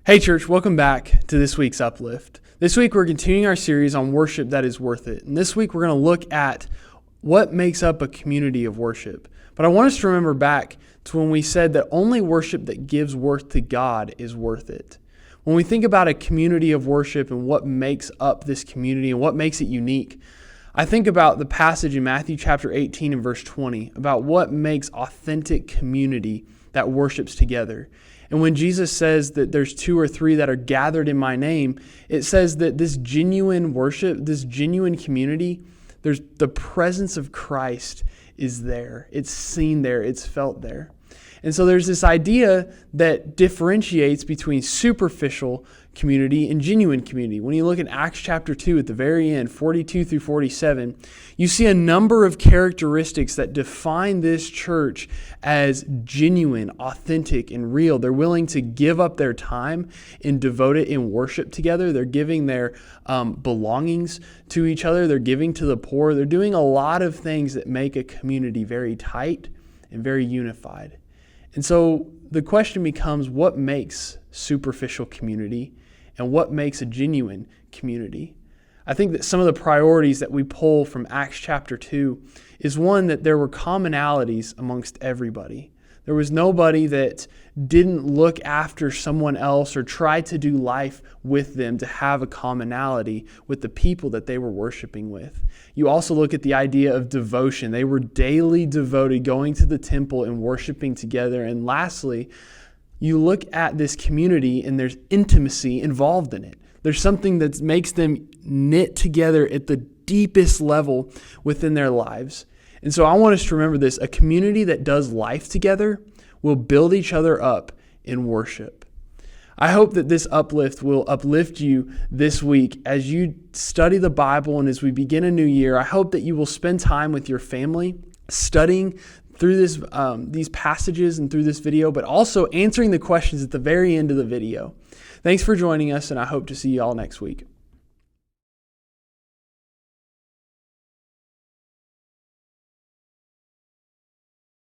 Hey church, welcome back to this week's Uplift. This week we're continuing our series on worship that is worth it. And this week we're going to look at what makes up a community of worship. But I want us to remember back to when we said that only worship that gives worth to God is worth it. When we think about a community of worship and what makes up this community and what makes it unique, I think about the passage in Matthew chapter 18 and verse 20 about what makes authentic community that worships together. And when Jesus says that there's two or three that are gathered in my name, it says that this genuine worship, this genuine community, there's the presence of Christ is there. It's seen there. It's felt there. And so there's this idea that differentiates between superficial community and genuine community. When you look at Acts chapter 2 at the very end, 42 through 47, you see a number of characteristics that define this church as genuine, authentic, and real. They're willing to give up their time and devote it in worship together. They're giving their belongings to each other. They're giving to the poor. They're doing a lot of things that make a community very tight and very unified. And so the question becomes, what makes superficial community and what makes a genuine community? I think that some of the priorities that we pull from Acts chapter 2 is one, that there were commonalities amongst everybody. There was nobody that didn't look after someone else or try to do life with them to have a commonality with the people that they were worshiping with. You also look at the idea of devotion. They were daily devoted, going to the temple and worshiping together. And lastly, you look at this community and there's intimacy involved in it. There's something that makes them knit together at the deepest level within their lives. And so I want us to remember this: a community that does life together will build each other up in worship. I hope that this uplift will uplift you this week as you study the Bible and as we begin a new year. I hope that you will spend time with your family studying through these passages and through this video, but also answering the questions at the very end of the video. Thanks for joining us, and I hope to see you all next week.